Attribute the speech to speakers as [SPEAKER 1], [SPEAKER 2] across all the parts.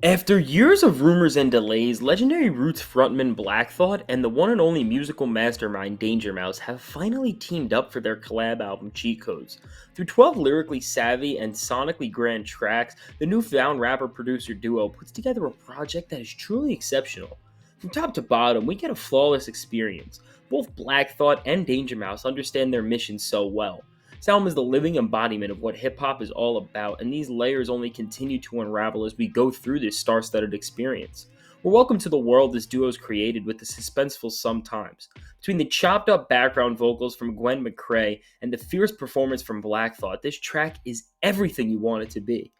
[SPEAKER 1] After years of rumors and delays, legendary Roots frontman Black Thought and the one and only musical mastermind Danger Mouse have finally teamed up for their collab album Cheat Codes. Through 12 lyrically savvy and sonically grand tracks, the newfound rapper-producer duo puts together a project that is truly exceptional. From top to bottom, we get a flawless experience. Both Black Thought and Danger Mouse understand their mission so well. Salm is the living embodiment of what hip hop is all about, and these layers only continue to unravel as we go through this star studded experience. We're welcome to the world this duo's created with the suspenseful sometimes. Between the chopped up background vocals from Gwen McCrae and the fierce performance from Black Thought, this track is everything you want it to be.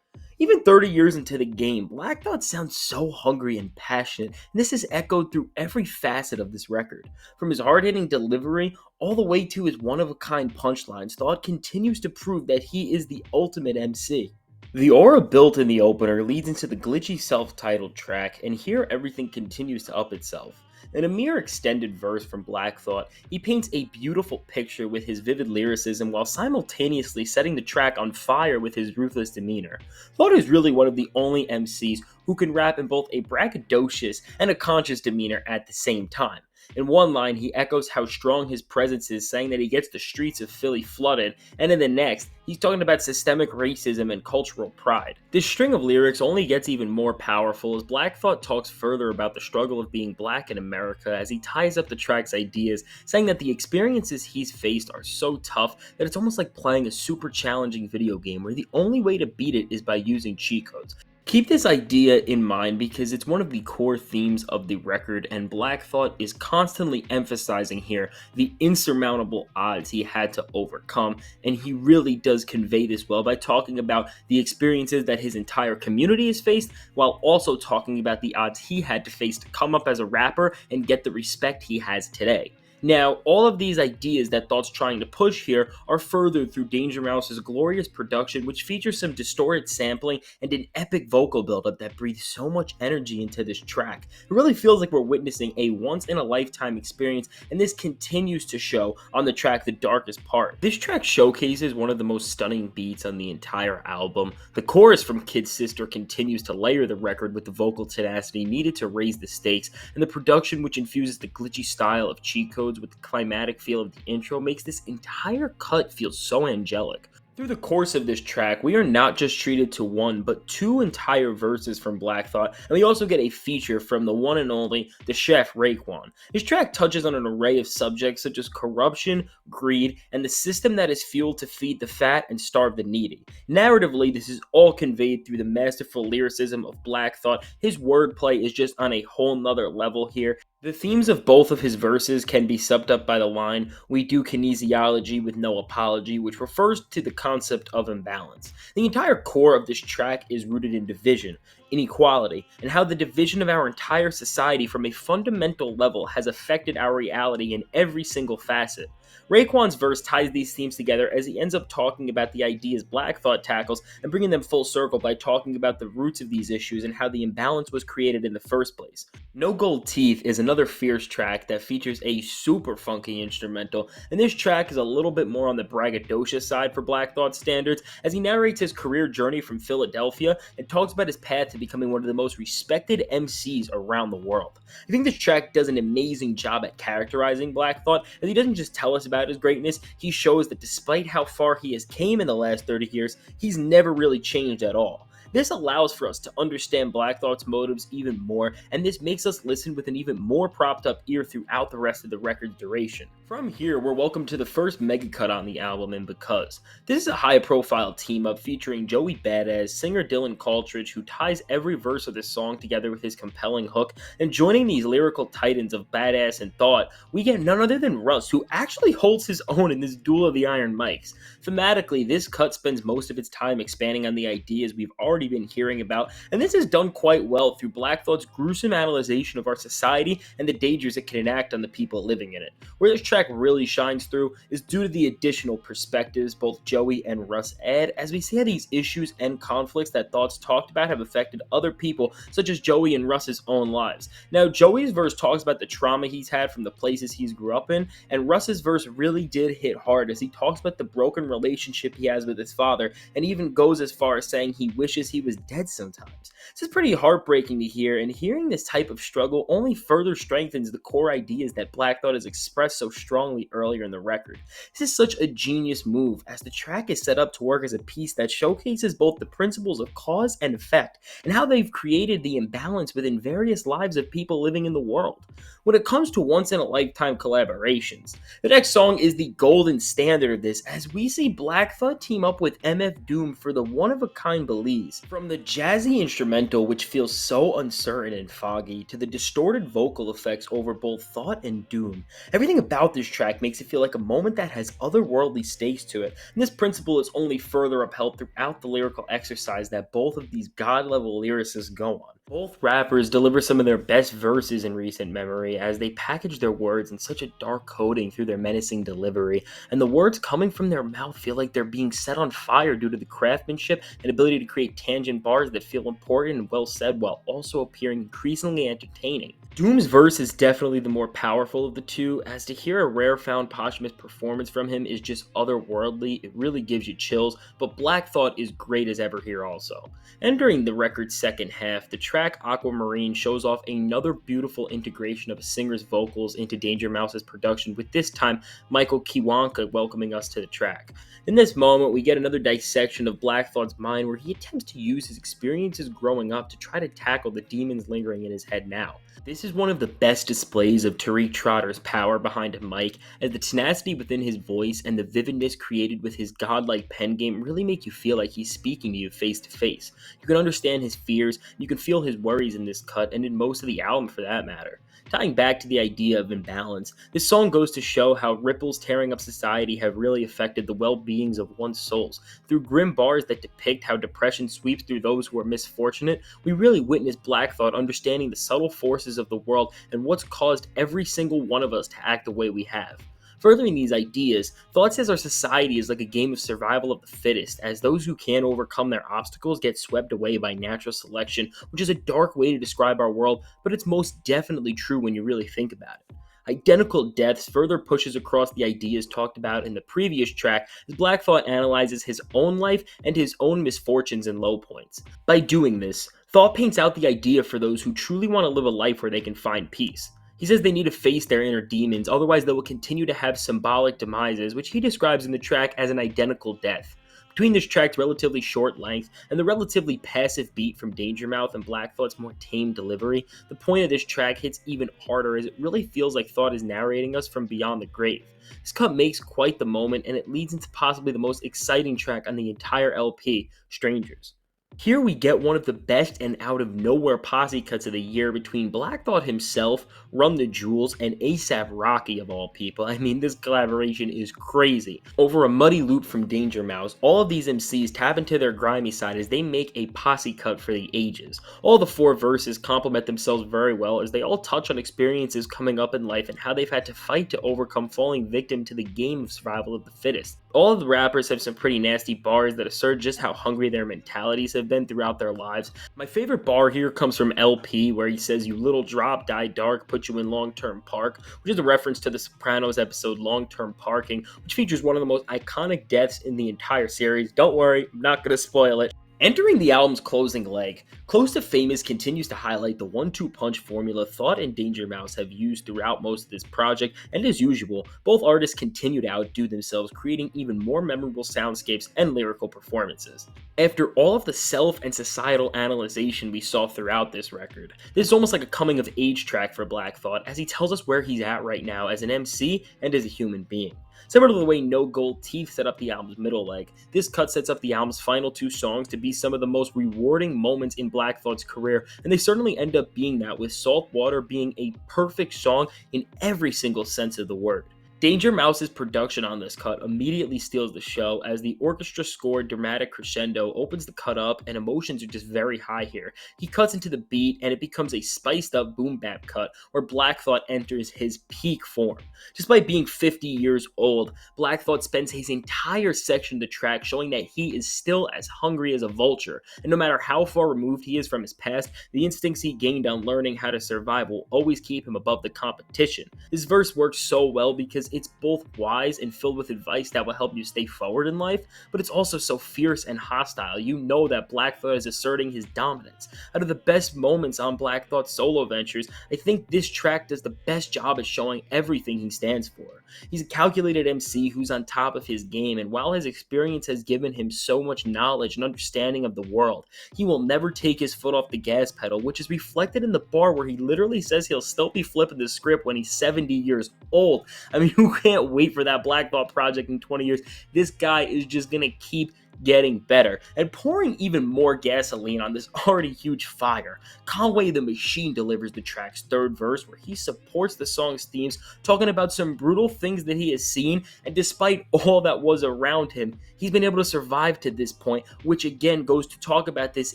[SPEAKER 1] Even 30 years into the game, Black Thought sounds so hungry and passionate, and this is echoed through every facet of this record. From his hard hitting delivery all the way to his one of a kind punchlines, Thought continues to prove that he is the ultimate MC. The aura built in the opener leads into the glitchy self titled track, and here everything continues to up itself. In a mere extended verse from Black Thought, he paints a beautiful picture with his vivid lyricism while simultaneously setting the track on fire with his ruthless demeanor. Thought is really one of the only MCs who can rap in both a braggadocious and a conscious demeanor at the same time. In one line, he echoes how strong his presence is, saying that he gets the streets of Philly flooded, and in the next, he's talking about systemic racism and cultural pride. This string of lyrics only gets even more powerful as Black Thought talks further about the struggle of being black in America as he ties up the track's ideas, saying that the experiences he's faced are so tough that it's almost like playing a super challenging video game where the only way to beat it is by using cheat codes. Keep this idea in mind because it's one of the core themes of the record, and Black Thought is constantly emphasizing here the insurmountable odds he had to overcome, and he really does convey this well by talking about the experiences that his entire community has faced, while also talking about the odds he had to face to come up as a rapper and get the respect he has today. Now, all of these ideas that Thought's trying to push here are furthered through Danger Mouse's glorious production, which features some distorted sampling and an epic vocal buildup that breathes so much energy into this track. It really feels like we're witnessing a once-in-a-lifetime experience, and this continues to show on the track The Darkest Part. This track showcases one of the most stunning beats on the entire album. The chorus from Kid Sister continues to layer the record with the vocal tenacity needed to raise the stakes, and the production, which infuses the glitchy style of cheat codes with the climatic feel of the intro, makes this entire cut feel so angelic. Through the course of this track, we are not just treated to one, but two entire verses from Black Thought, and we also get a feature from the one and only, the chef Raekwon. This track touches on an array of subjects such as corruption, greed, and the system that is fueled to feed the fat and starve the needy. Narratively, this is all conveyed through the masterful lyricism of Black Thought. His wordplay is just on a whole nother level here. The themes of both of his verses can be summed up by the line, "We do kinesiology with no apology," which refers to the concept of imbalance. The entire core of this track is rooted in division, inequality, and how the division of our entire society from a fundamental level has affected our reality in every single facet. Raekwon's verse ties these themes together as he ends up talking about the ideas Black Thought tackles and bringing them full circle by talking about the roots of these issues and how the imbalance was created in the first place. No Gold Teeth is another fierce track that features a super funky instrumental, and this track is a little bit more on the braggadocious side for Black Thought standards as he narrates his career journey from Philadelphia and talks about his path to becoming one of the most respected MCs around the world. I think this track does an amazing job at characterizing Black Thought, as he doesn't just tell us about his greatness, he shows that despite how far he has came in the last 30 years, he's never really changed at all. This allows for us to understand Black Thought's motives even more, and this makes us listen with an even more propped up ear throughout the rest of the record's duration. From here, we're welcome to the first mega cut on the album, and because this is a high profile team up featuring Joey Badass, singer Dylan Caltridge, who ties every verse of this song together with his compelling hook, and joining these lyrical titans of Badass and Thought, we get none other than Russ, who actually holds his own in this duel of the iron mics. Thematically, this cut spends most of its time expanding on the ideas we've already been hearing about, and this is done quite well through Black Thought's gruesome analyzation of our society and the dangers it can enact on the people living in it. Where this track really shines through is due to the additional perspectives both Joey and Russ add, as we see how these issues and conflicts that Thought's talked about have affected other people, such as Joey and Russ's own lives. Now, Joey's verse talks about the trauma he's had from the places he's grew up in, and Russ's verse really did hit hard as he talks about the broken relationship he has with his father, and even goes as far as saying he wishes as he was dead sometimes. This is pretty heartbreaking to hear, and hearing this type of struggle only further strengthens the core ideas that Black Thought has expressed so strongly earlier in the record. This is such a genius move, as the track is set up to work as a piece that showcases both the principles of cause and effect, and how they've created the imbalance within various lives of people living in the world. When it comes to once-in-a-lifetime collaborations, the next song is the golden standard of this, as we see Black Thought team up with MF Doom for the one-of-a-kind Belize. From the jazzy instrumental, which feels so uncertain and foggy, to the distorted vocal effects over both Thought and Doom, everything about this track makes it feel like a moment that has otherworldly stakes to it, and this principle is only further upheld throughout the lyrical exercise that both of these god-level lyricists go on. Both rappers deliver some of their best verses in recent memory, as they package their words in such a dark coding through their menacing delivery, and the words coming from their mouth feel like they're being set on fire due to the craftsmanship and ability to create tangent bars that feel important and well said while also appearing increasingly entertaining. Doom's verse is definitely the more powerful of the two, as to hear a rare found posthumous performance from him is just otherworldly. It really gives you chills, but Black Thought is great as ever here also. Entering the record's second half, the track Aquamarine shows off another beautiful integration of a singer's vocals into Danger Mouse's production, with this time Michael Kiwanuka welcoming us to the track. In this moment, we get another dissection of Black Thought's mind where he attempts to use his experiences growing up to try to tackle the demons lingering in his head now. This is one of the best displays of Tariq Trotter's power behind a mic, as the tenacity within his voice and the vividness created with his godlike pen game really make you feel like he's speaking to you face to face. You can understand his fears, you can feel his worries in this cut, and in most of the album for that matter. Tying back to the idea of imbalance, this song goes to show how ripples tearing up society have really affected the well-beings of one's souls. Through grim bars that depict how depression sweeps through those who are misfortunate, we really witness Black Thought understanding the subtle forces of the world and what's caused every single one of us to act the way we have. Furthering these ideas, Thought says our society is like a game of survival of the fittest, as those who can't overcome their obstacles get swept away by natural selection, which is a dark way to describe our world, but it's most definitely true when you really think about it. Identical Deaths further pushes across the ideas talked about in the previous track, as Black Thought analyzes his own life and his own misfortunes and low points. By doing this, Thought paints out the idea for those who truly want to live a life where they can find peace. He says they need to face their inner demons, otherwise they will continue to have symbolic demises, which he describes in the track as an identical death. Between this track's relatively short length and the relatively passive beat from Danger Mouth and Black Thought's more tame delivery, the point of this track hits even harder, as it really feels like Thought is narrating us from beyond the grave. This cut makes quite the moment, and it leads into possibly the most exciting track on the entire LP, Strangers. Here we get one of the best and out of nowhere posse cuts of the year between Black Thought himself, Run the Jewels, and ASAP Rocky of all people. I mean, this collaboration is crazy. Over a muddy loop from Danger Mouse, all of these MCs tap into their grimy side as they make a posse cut for the ages. All the four verses complement themselves very well, as they all touch on experiences coming up in life and how they've had to fight to overcome falling victim to the game of survival of the fittest. All of the rappers have some pretty nasty bars that assert just how hungry their mentalities have been throughout their lives. My favorite bar here comes from LP, where he says, "You little drop, die dark, put you in long-term park," which is a reference to the Sopranos episode Long-Term Parking, which features one of the most iconic deaths in the entire series. Don't worry, I'm not going to spoil it. Entering the album's closing leg, Close to Famous continues to highlight the 1-2 punch formula Thought and Danger Mouse have used throughout most of this project, and as usual, both artists continue to outdo themselves, creating even more memorable soundscapes and lyrical performances. After all of the self and societal analyzation we saw throughout this record, this is almost like a coming-of-age track for Black Thought, as he tells us where he's at right now as an MC and as a human being. Similar to the way No Gold Teeth set up the album's middle leg, this cut sets up the album's final two songs to be some of the most rewarding moments in Black Thought's career, and they certainly end up being that, with Salt Water being a perfect song in every single sense of the word. Danger Mouse's production on this cut immediately steals the show, as the orchestra-scored dramatic crescendo opens the cut up and emotions are just very high here. He cuts into the beat and it becomes a spiced-up boom-bap cut where Black Thought enters his peak form. Despite being 50 years old, Black Thought spends his entire section of the track showing that he is still as hungry as a vulture, and no matter how far removed he is from his past, the instincts he gained on learning how to survive will always keep him above the competition. This verse works so well because because it's both wise and filled with advice that will help you stay forward in life, but it's also so fierce and hostile. You know that Black Thought is asserting his dominance. Out of the best moments on Black Thought's solo ventures, I think this track does the best job at showing everything he stands for. He's a calculated MC who's on top of his game, and while his experience has given him so much knowledge and understanding of the world, he will never take his foot off the gas pedal, which is reflected in the bar where he literally says he'll still be flipping the script when he's 70 years old. I mean, who can't wait for that Black Thought project in 20 years? This guy is just gonna keep getting better and pouring even more gasoline on this already huge fire. Conway the Machine delivers the track's third verse, where he supports the song's themes, talking about some brutal things that he has seen, and despite all that was around him, he's been able to survive to this point, which again goes to talk about this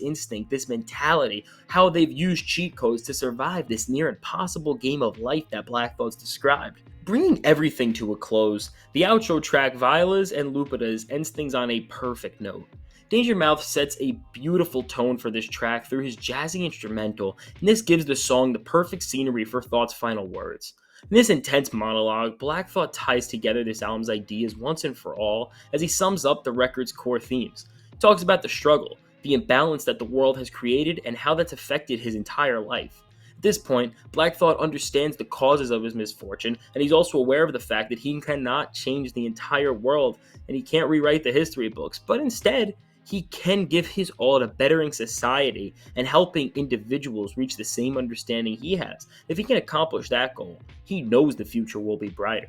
[SPEAKER 1] instinct, this mentality, how they've used cheat codes to survive this near impossible game of life that Black Thought's described. Bringing everything to a close, the outro track Violas and Lupitas ends things on a perfect note. Danger Mouse sets a beautiful tone for this track through his jazzy instrumental, and this gives the song the perfect scenery for Thought's final words. In this intense monologue, Black Thought ties together this album's ideas once and for all as he sums up the record's core themes. He talks about the struggle, the imbalance that the world has created, and how that's affected his entire life. At this point, Black Thought understands the causes of his misfortune, and he's also aware of the fact that he cannot change the entire world and he can't rewrite the history books, but instead, he can give his all to bettering society and helping individuals reach the same understanding he has. If he can accomplish that goal, he knows the future will be brighter.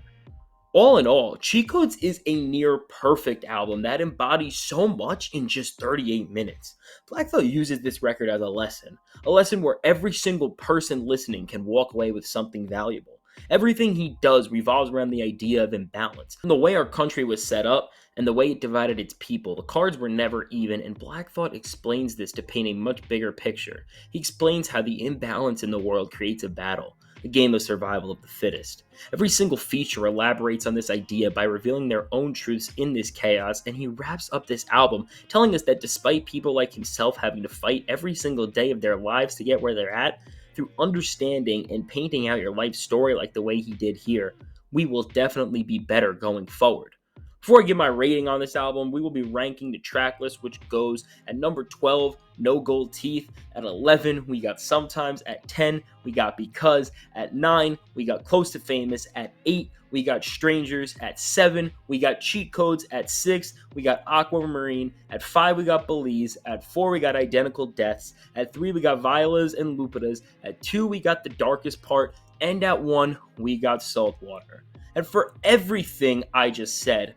[SPEAKER 1] All in all, Cheat Codes is a near perfect album that embodies so much in just 38 minutes. Black Thought uses this record as a lesson where every single person listening can walk away with something valuable. Everything he does revolves around the idea of imbalance. From the way our country was set up and the way it divided its people, the cards were never even, and Black Thought explains this to paint a much bigger picture. He explains how the imbalance in the world creates a battle, a game of survival of the fittest. Every single feature elaborates on this idea by revealing their own truths in this chaos, and he wraps up this album telling us that despite people like himself having to fight every single day of their lives to get where they're at, through understanding and painting out your life story like the way he did here, we will definitely be better going forward. Before I give my rating on this album, we will be ranking the track list, which goes at number 12, No Gold Teeth. At 11, we got Sometimes. At 10, we got Because. At 9, we got Close to Famous. At 8, we got Strangers. At 7, we got Cheat Codes. At 6, we got Aquamarine. At 5, we got Belize. At 4, we got Identical Deaths. At 3, we got Violas and Lupitas. At 2, we got The Darkest Part. And at 1, we got Saltwater. And for everything I just said,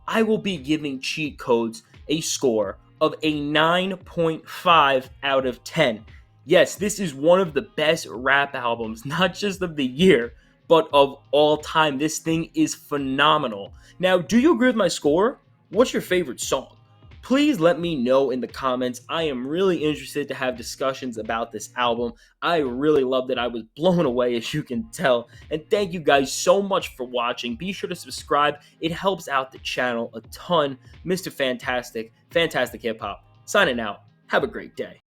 [SPEAKER 1] I will be giving Cheat Codes a score of a 9.5 out of 10. Yes, this is one of the best rap albums, not just of the year, but of all time. This thing is phenomenal. Now, do you agree with my score? What's your favorite song? Please let me know in the comments. I am really interested to have discussions about this album. I really loved it. I was blown away, as you can tell. And thank you guys so much for watching. Be sure to subscribe. It helps out the channel a ton. Mr. Fantastic, Fantastic Hip Hop, signing out. Have a great day.